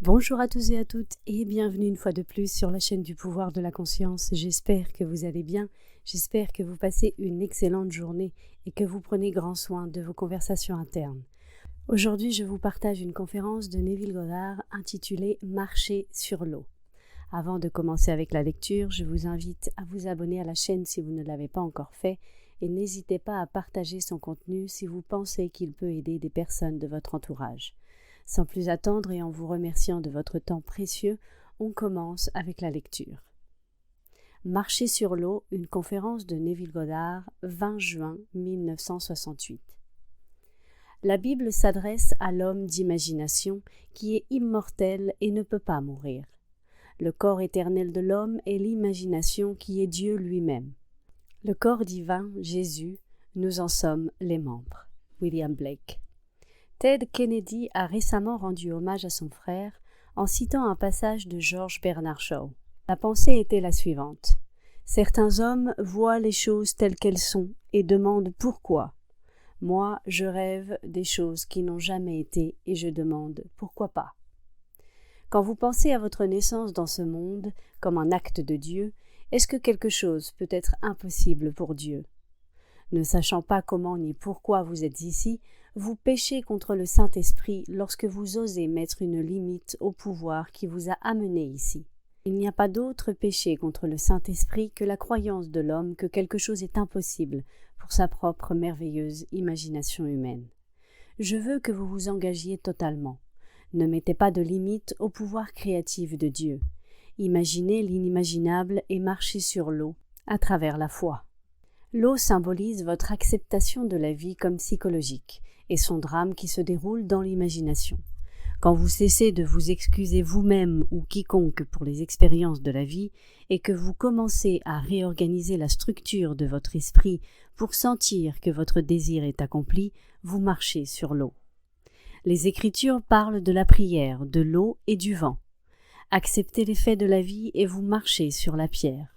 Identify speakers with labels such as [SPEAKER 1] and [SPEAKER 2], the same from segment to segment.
[SPEAKER 1] Bonjour à tous et à toutes et bienvenue une fois de plus sur la chaîne du pouvoir de la conscience. J'espère que vous allez bien, j'espère que vous passez une excellente journée et que vous prenez grand soin de vos conversations internes. Aujourd'hui, je vous partage une conférence de Neville Goddard intitulée « Marcher sur l'eau ». Avant de commencer avec la lecture, je vous invite à vous abonner à la chaîne si vous ne l'avez pas encore fait et n'hésitez pas à partager son contenu si vous pensez qu'il peut aider des personnes de votre entourage. Sans plus attendre et en vous remerciant de votre temps précieux, on commence avec la lecture. Marcher sur l'eau, une conférence de Neville Goddard, 20 juin 1968. La Bible s'adresse à l'homme d'imagination qui est immortel et ne peut pas mourir. Le corps éternel de l'homme est l'imagination qui est Dieu lui-même. Le corps divin, Jésus, nous en sommes les membres. William Blake. Ted Kennedy a récemment rendu hommage à son frère en citant un passage de George Bernard Shaw. La pensée était la suivante. Certains hommes voient les choses telles qu'elles sont et demandent pourquoi. Moi, je rêve des choses qui n'ont jamais été et je demande pourquoi pas. Quand vous pensez à votre naissance dans ce monde comme un acte de Dieu, est-ce que quelque chose peut être impossible pour Dieu? Ne sachant pas comment ni pourquoi vous êtes ici, vous péchez contre le Saint-Esprit lorsque vous osez mettre une limite au pouvoir qui vous a amené ici. Il n'y a pas d'autre péché contre le Saint-Esprit que la croyance de l'homme que quelque chose est impossible pour sa propre merveilleuse imagination humaine. Je veux que vous vous engagiez totalement. Ne mettez pas de limite au pouvoir créatif de Dieu. Imaginez l'inimaginable et marchez sur l'eau à travers la foi. L'eau symbolise votre acceptation de la vie comme psychologique et son drame qui se déroule dans l'imagination. Quand vous cessez de vous excuser vous-même ou quiconque pour les expériences de la vie et que vous commencez à réorganiser la structure de votre esprit pour sentir que votre désir est accompli, vous marchez sur l'eau. Les Écritures parlent de la prière, de l'eau et du vent. Acceptez les faits de la vie et vous marchez sur la pierre.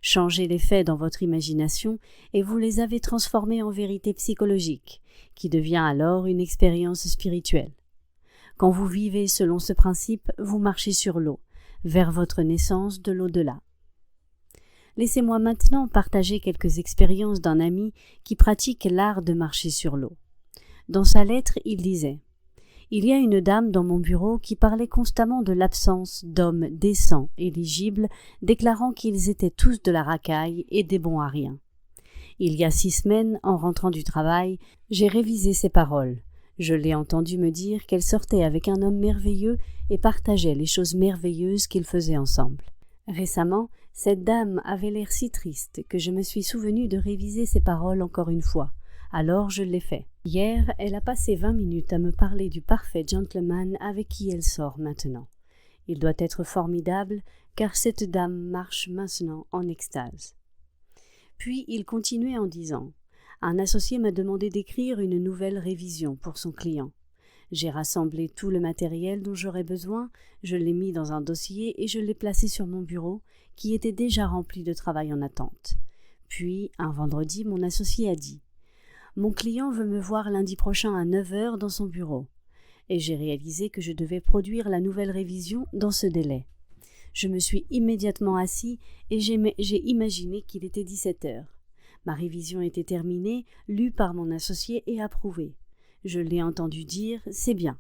[SPEAKER 1] Changez les faits dans votre imagination et vous les avez transformés en vérité psychologique, qui devient alors une expérience spirituelle. Quand vous vivez selon ce principe, vous marchez sur l'eau, vers votre naissance de l'au-delà. Laissez-moi maintenant partager quelques expériences d'un ami qui pratique l'art de marcher sur l'eau. Dans sa lettre, il disait « Il y a une dame dans mon bureau qui parlait constamment de l'absence d'hommes décents, éligibles, déclarant qu'ils étaient tous de la racaille et des bons à rien. Il y a 6 semaines, en rentrant du travail, j'ai révisé ses paroles. Je l'ai entendu me dire qu'elle sortait avec un homme merveilleux et partageait les choses merveilleuses qu'ils faisaient ensemble. Récemment, cette dame avait l'air si triste que je me suis souvenu de réviser ses paroles encore une fois. Alors je l'ai fait. Hier, elle a passé 20 minutes à me parler du parfait gentleman avec qui elle sort maintenant. Il doit être formidable, car cette dame marche maintenant en extase. » Puis il continuait en disant « Un associé m'a demandé d'écrire une nouvelle révision pour son client. J'ai rassemblé tout le matériel dont j'aurais besoin, je l'ai mis dans un dossier et je l'ai placé sur mon bureau, qui était déjà rempli de travail en attente. Puis, un vendredi, mon associé a dit « Mon client veut me voir lundi prochain à 9h dans son bureau. » Et j'ai réalisé que je devais produire la nouvelle révision dans ce délai. Je me suis immédiatement assis et j'ai imaginé qu'il était 17h. Ma révision était terminée, lue par mon associé et approuvée. Je l'ai entendu dire « c'est bien ».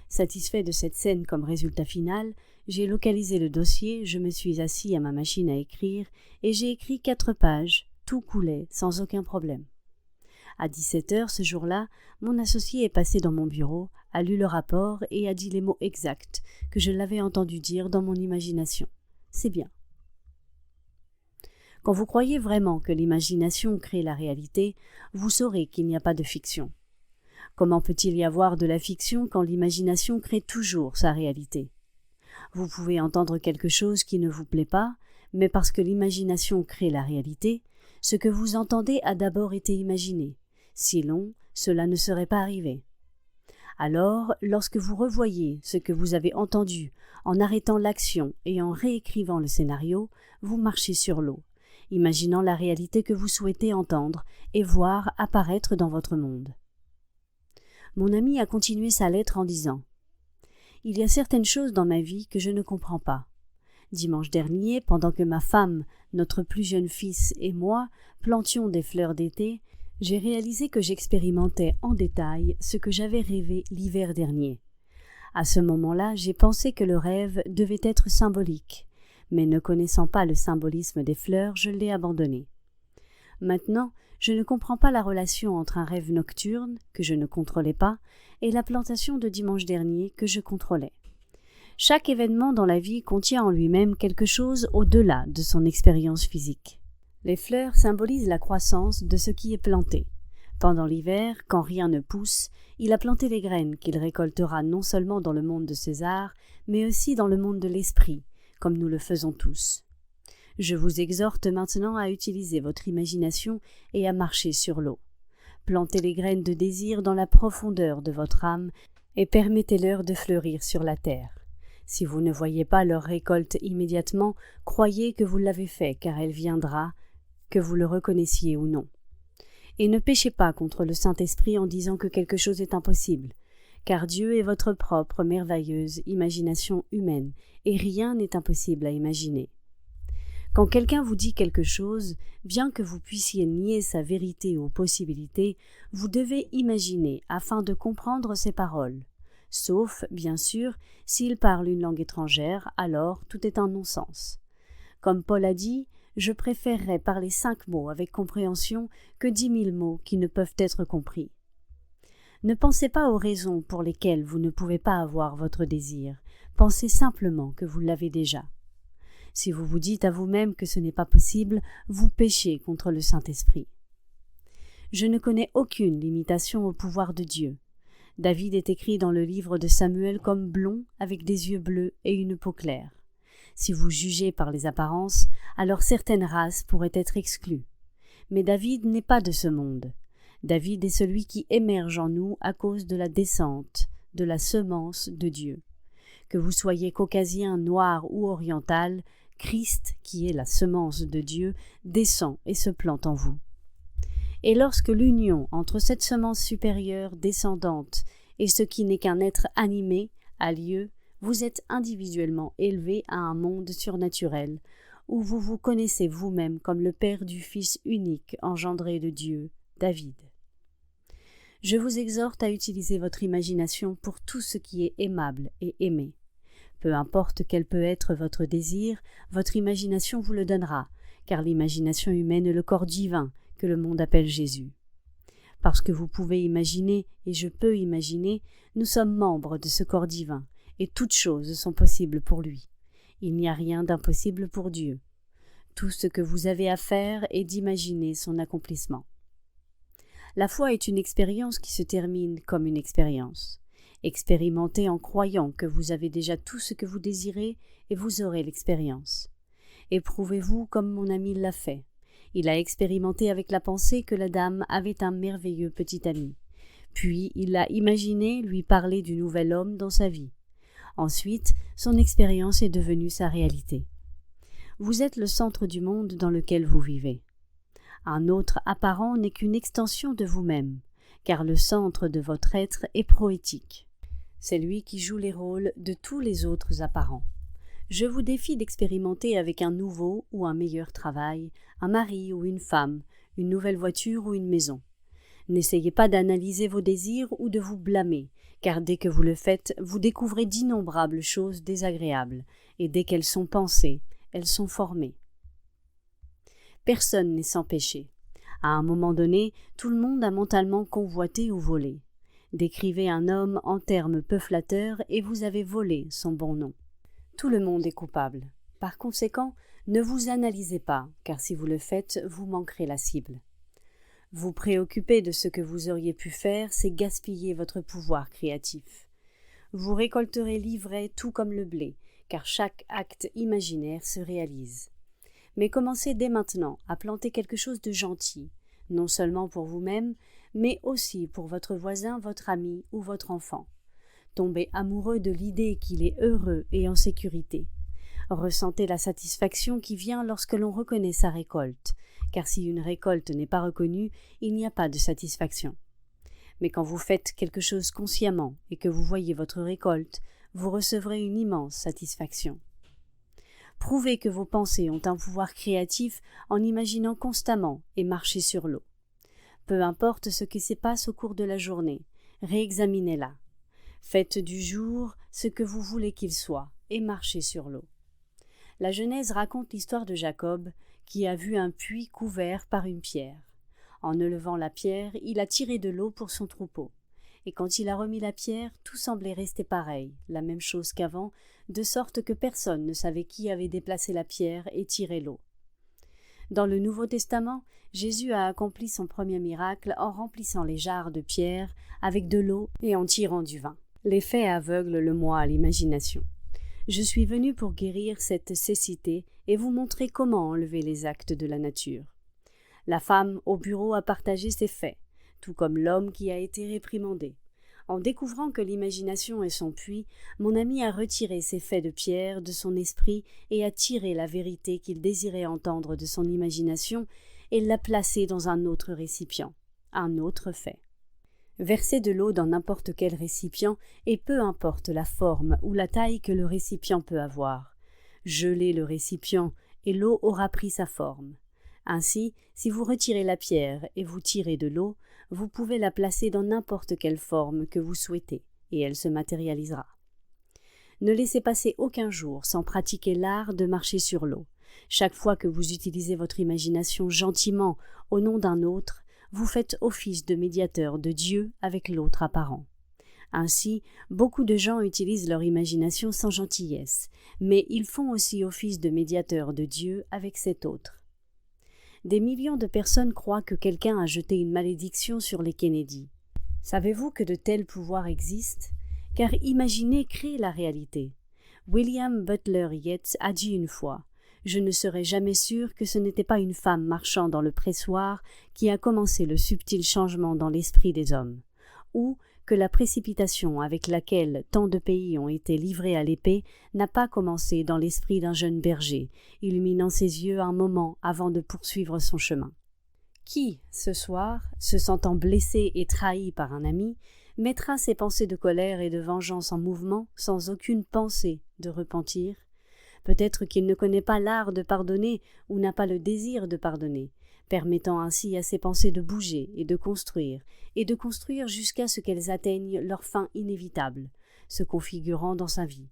[SPEAKER 1] Satisfait de cette scène comme résultat final, j'ai localisé le dossier, je me suis assis à ma machine à écrire et j'ai écrit 4 pages, tout coulait sans aucun problème. À 17h ce jour-là, mon associé est passé dans mon bureau, a lu le rapport et a dit les mots exacts que je l'avais entendu dire dans mon imagination. C'est bien. Quand vous croyez vraiment que l'imagination crée la réalité, vous saurez qu'il n'y a pas de fiction. Comment peut-il y avoir de la fiction quand l'imagination crée toujours sa réalité? Vous pouvez entendre quelque chose qui ne vous plaît pas, mais parce que l'imagination crée la réalité, ce que vous entendez a d'abord été imaginé. Sinon, cela ne serait pas arrivé. Alors, lorsque vous revoyez ce que vous avez entendu en arrêtant l'action et en réécrivant le scénario, vous marchez sur l'eau, imaginant la réalité que vous souhaitez entendre et voir apparaître dans votre monde. Mon ami a continué sa lettre en disant Il y a certaines choses dans ma vie que je ne comprends pas. Dimanche dernier, pendant que ma femme, notre plus jeune fils et moi plantions des fleurs d'été, j'ai réalisé que j'expérimentais en détail ce que j'avais rêvé l'hiver dernier. À ce moment-là, j'ai pensé que le rêve devait être symbolique, mais ne connaissant pas le symbolisme des fleurs, je l'ai abandonné. Maintenant, je ne comprends pas la relation entre un rêve nocturne, que je ne contrôlais pas, et la plantation de dimanche dernier, que je contrôlais. Chaque événement dans la vie contient en lui-même quelque chose au-delà de son expérience physique. Les fleurs symbolisent la croissance de ce qui est planté. Pendant l'hiver, quand rien ne pousse, il a planté les graines qu'il récoltera non seulement dans le monde de César, mais aussi dans le monde de l'esprit, comme nous le faisons tous. Je vous exhorte maintenant à utiliser votre imagination et à marcher sur l'eau. Plantez les graines de désir dans la profondeur de votre âme et permettez-leur de fleurir sur la terre. Si vous ne voyez pas leur récolte immédiatement, croyez que vous l'avez fait, car elle viendra, que vous le reconnaissiez ou non. Et ne péchez pas contre le Saint-Esprit en disant que quelque chose est impossible, car Dieu est votre propre merveilleuse imagination humaine, et rien n'est impossible à imaginer. Quand quelqu'un vous dit quelque chose, bien que vous puissiez nier sa vérité ou possibilité, vous devez imaginer afin de comprendre ses paroles. Sauf, bien sûr, s'il parle une langue étrangère, alors tout est un non-sens. Comme Paul a dit, je préférerais parler 5 mots avec compréhension que 10 000 mots qui ne peuvent être compris. Ne pensez pas aux raisons pour lesquelles vous ne pouvez pas avoir votre désir. Pensez simplement que vous l'avez déjà. Si vous vous dites à vous-même que ce n'est pas possible, vous péchez contre le Saint-Esprit. Je ne connais aucune limitation au pouvoir de Dieu. David est écrit dans le livre de Samuel comme blond, avec des yeux bleus et une peau claire. Si vous jugez par les apparences, alors certaines races pourraient être exclues. Mais David n'est pas de ce monde. David est celui qui émerge en nous à cause de la descente, de la semence de Dieu. Que vous soyez caucasien, noir ou oriental, Christ, qui est la semence de Dieu, descend et se plante en vous. Et lorsque l'union entre cette semence supérieure descendante et ce qui n'est qu'un être animé a lieu, vous êtes individuellement élevé à un monde surnaturel, où vous vous connaissez vous-même comme le Père du Fils unique engendré de Dieu, David. Je vous exhorte à utiliser votre imagination pour tout ce qui est aimable et aimé. Peu importe quel peut être votre désir, votre imagination vous le donnera, car l'imagination humaine est le corps divin que le monde appelle Jésus. Parce que vous pouvez imaginer, et je peux imaginer, nous sommes membres de ce corps divin, et toutes choses sont possibles pour lui. Il n'y a rien d'impossible pour Dieu. Tout ce que vous avez à faire est d'imaginer son accomplissement. La foi est une expérience qui se termine comme une expérience. Expérimentez en croyant que vous avez déjà tout ce que vous désirez et vous aurez l'expérience. Éprouvez-vous comme mon ami l'a fait. Il a expérimenté avec la pensée que la dame avait un merveilleux petit ami. Puis il a imaginé lui parler du nouvel homme dans sa vie. Ensuite, son expérience est devenue sa réalité. Vous êtes le centre du monde dans lequel vous vivez. Un autre apparent n'est qu'une extension de vous-même, car le centre de votre être est proétique. C'est lui qui joue les rôles de tous les autres apparents. Je vous défie d'expérimenter avec un nouveau ou un meilleur travail, un mari ou une femme, une nouvelle voiture ou une maison. N'essayez pas d'analyser vos désirs ou de vous blâmer, car dès que vous le faites, vous découvrez d'innombrables choses désagréables, et dès qu'elles sont pensées, elles sont formées. Personne n'est sans péché. À un moment donné, tout le monde a mentalement convoité ou volé. Décrivez un homme en termes peu flatteurs et vous avez volé son bon nom. Tout le monde est coupable. Par conséquent, ne vous analysez pas, car si vous le faites, vous manquerez la cible. Vous préoccuper de ce que vous auriez pu faire, c'est gaspiller votre pouvoir créatif. Vous récolterez l'ivraie tout comme le blé, car chaque acte imaginaire se réalise. Mais commencez dès maintenant à planter quelque chose de gentil, non seulement pour vous-même, mais aussi pour votre voisin, votre ami ou votre enfant. Tombez amoureux de l'idée qu'il est heureux et en sécurité. Ressentez la satisfaction qui vient lorsque l'on reconnaît sa récolte, car si une récolte n'est pas reconnue, il n'y a pas de satisfaction. Mais quand vous faites quelque chose consciemment et que vous voyez votre récolte, vous recevrez une immense satisfaction. Prouvez que vos pensées ont un pouvoir créatif en imaginant constamment et marchez sur l'eau. Peu importe ce qui se passe au cours de la journée, réexaminez-la. Faites du jour ce que vous voulez qu'il soit et marchez sur l'eau. La Genèse raconte l'histoire de Jacob qui a vu un puits couvert par une pierre. En élevant la pierre, il a tiré de l'eau pour son troupeau. Et quand il a remis la pierre, tout semblait rester pareil, la même chose qu'avant, de sorte que personne ne savait qui avait déplacé la pierre et tiré l'eau. Dans le Nouveau Testament, Jésus a accompli son premier miracle en remplissant les jarres de pierre avec de l'eau et en tirant du vin. Les faits aveuglent le moi à l'imagination. Je suis venu pour guérir cette cécité et vous montrer comment enlever les actes de la nature. La femme au bureau a partagé ses faits, tout comme l'homme qui a été réprimandé. En découvrant que l'imagination est son puits, mon ami a retiré ses faits de pierre de son esprit et a tiré la vérité qu'il désirait entendre de son imagination et l'a placée dans un autre récipient, un autre fait. Versez de l'eau dans n'importe quel récipient et peu importe la forme ou la taille que le récipient peut avoir. Gelez le récipient et l'eau aura pris sa forme. Ainsi, si vous retirez la pierre et vous tirez de l'eau, vous pouvez la placer dans n'importe quelle forme que vous souhaitez et elle se matérialisera. Ne laissez passer aucun jour sans pratiquer l'art de marcher sur l'eau. Chaque fois que vous utilisez votre imagination gentiment au nom d'un autre, vous faites office de médiateur de Dieu avec l'autre apparent. Ainsi, beaucoup de gens utilisent leur imagination sans gentillesse, mais ils font aussi office de médiateur de Dieu avec cet autre. Des millions de personnes croient que quelqu'un a jeté une malédiction sur les Kennedy. Savez-vous que de tels pouvoirs existent? Car imaginer crée la réalité. William Butler Yeats a dit une fois: « Je ne serai jamais sûr que ce n'était pas une femme marchant dans le pressoir qui a commencé le subtil changement dans l'esprit des hommes, ou que la précipitation avec laquelle tant de pays ont été livrés à l'épée n'a pas commencé dans l'esprit d'un jeune berger, illuminant ses yeux un moment avant de poursuivre son chemin. Qui, ce soir, se sentant blessé et trahi par un ami, mettra ses pensées de colère et de vengeance en mouvement sans aucune pensée de repentir? Peut-être qu'il ne connaît pas l'art de pardonner ou n'a pas le désir de pardonner, permettant ainsi à ses pensées de bouger et de construire jusqu'à ce qu'elles atteignent leur fin inévitable, se configurant dans sa vie.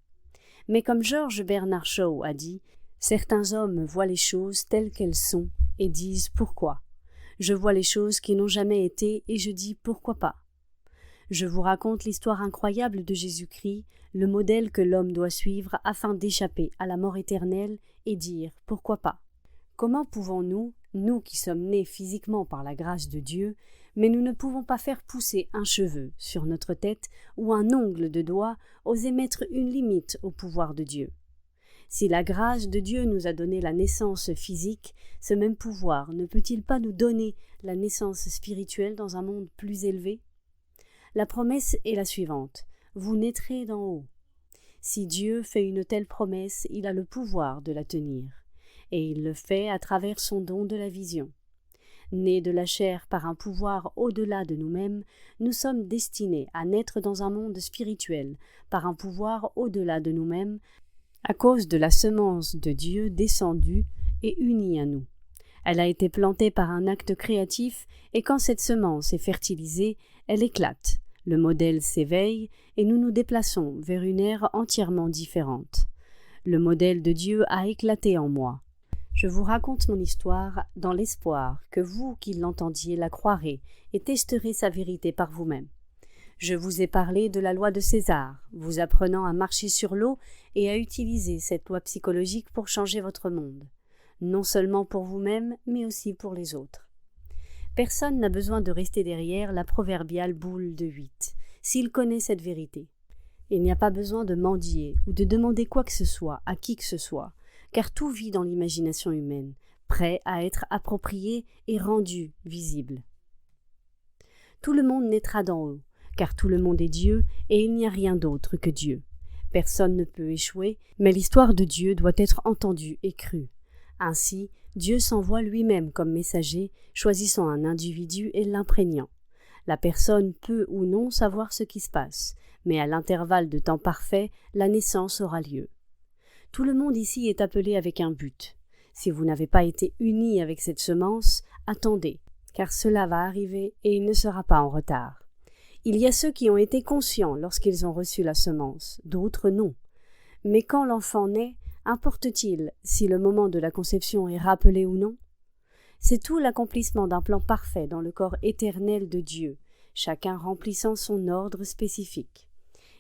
[SPEAKER 1] Mais comme George Bernard Shaw a dit, certains hommes voient les choses telles qu'elles sont et disent « pourquoi ?» Je vois les choses qui n'ont jamais été et je dis « pourquoi pas ?» Je vous raconte l'histoire incroyable de Jésus-Christ, le modèle que l'homme doit suivre afin d'échapper à la mort éternelle et dire « pourquoi pas ?» Comment pouvons-nous, nous qui sommes nés physiquement par la grâce de Dieu, mais nous ne pouvons pas faire pousser un cheveu sur notre tête ou un ongle de doigt, oser mettre une limite au pouvoir de Dieu? Si la grâce de Dieu nous a donné la naissance physique, ce même pouvoir ne peut-il pas nous donner la naissance spirituelle dans un monde plus élevé? La promesse est la suivante: vous naîtrez d'en haut. Si Dieu fait une telle promesse, il a le pouvoir de la tenir, et il le fait à travers son don de la vision. Nés de la chair par un pouvoir au-delà de nous-mêmes, nous sommes destinés à naître dans un monde spirituel par un pouvoir au-delà de nous-mêmes, à cause de la semence de Dieu descendue et unie à nous. Elle a été plantée par un acte créatif, et quand cette semence est fertilisée, elle éclate. Le modèle s'éveille, et nous nous déplaçons vers une ère entièrement différente. Le modèle de Dieu a éclaté en moi. Je vous raconte mon histoire dans l'espoir que vous qui l'entendiez la croirez et testerez sa vérité par vous-même. Je vous ai parlé de la loi de César, vous apprenant à marcher sur l'eau et à utiliser cette loi psychologique pour changer votre monde, non seulement pour vous-même, mais aussi pour les autres. Personne n'a besoin de rester derrière la proverbiale boule de 8, s'il connaît cette vérité. Il n'y a pas besoin de mendier ou de demander quoi que ce soit à qui que ce soit, car tout vit dans l'imagination humaine, prêt à être approprié et rendu visible. Tout le monde naîtra d'en haut, car tout le monde est Dieu et il n'y a rien d'autre que Dieu. Personne ne peut échouer, mais l'histoire de Dieu doit être entendue et crue. Ainsi, Dieu s'envoie lui-même comme messager, choisissant un individu et l'imprégnant. La personne peut ou non savoir ce qui se passe, mais à l'intervalle de temps parfait, la naissance aura lieu. Tout le monde ici est appelé avec un but. Si vous n'avez pas été unis avec cette semence, attendez, car cela va arriver et il ne sera pas en retard. Il y a ceux qui ont été conscients lorsqu'ils ont reçu la semence, d'autres non. Mais quand l'enfant naît, importe-t-il si le moment de la conception est rappelé ou non? C'est tout l'accomplissement d'un plan parfait dans le corps éternel de Dieu, chacun remplissant son ordre spécifique.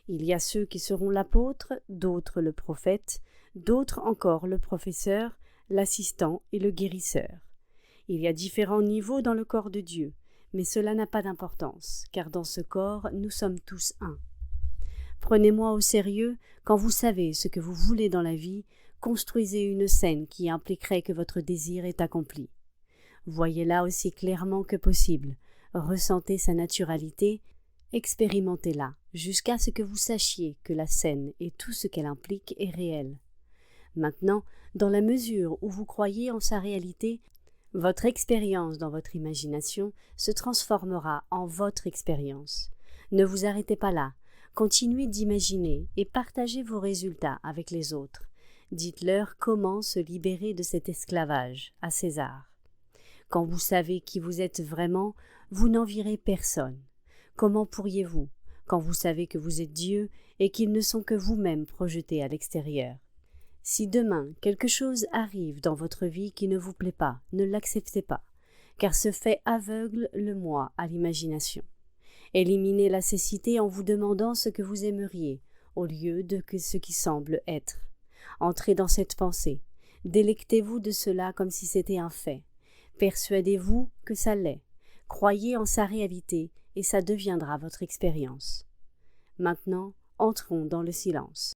[SPEAKER 1] Il y a ceux qui seront l'apôtre, d'autres le prophète, d'autres encore le professeur, l'assistant et le guérisseur. Il y a différents niveaux dans le corps de Dieu, mais cela n'a pas d'importance, car dans ce corps, nous sommes tous un. Prenez-moi au sérieux, quand vous savez ce que vous voulez dans la vie, construisez une scène qui impliquerait que votre désir est accompli. Voyez-la aussi clairement que possible, ressentez sa naturalité, expérimentez-la, jusqu'à ce que vous sachiez que la scène et tout ce qu'elle implique est réel. Maintenant, dans la mesure où vous croyez en sa réalité, votre expérience dans votre imagination se transformera en votre expérience. Ne vous arrêtez pas là, continuez d'imaginer et partagez vos résultats avec les autres. Dites-leur comment se libérer de cet esclavage à César. Quand vous savez qui vous êtes vraiment, vous n'envierez personne. Comment pourriez-vous, quand vous savez que vous êtes Dieu et qu'ils ne sont que vous-même projetés à l'extérieur? Si demain quelque chose arrive dans votre vie qui ne vous plaît pas, ne l'acceptez pas, car ce fait aveugle le moi à l'imagination. Éliminez la cécité en vous demandant ce que vous aimeriez, au lieu de ce qui semble être. Entrez dans cette pensée, délectez-vous de cela comme si c'était un fait. Persuadez-vous que ça l'est, croyez en sa réalité et ça deviendra votre expérience. Maintenant, entrons dans le silence.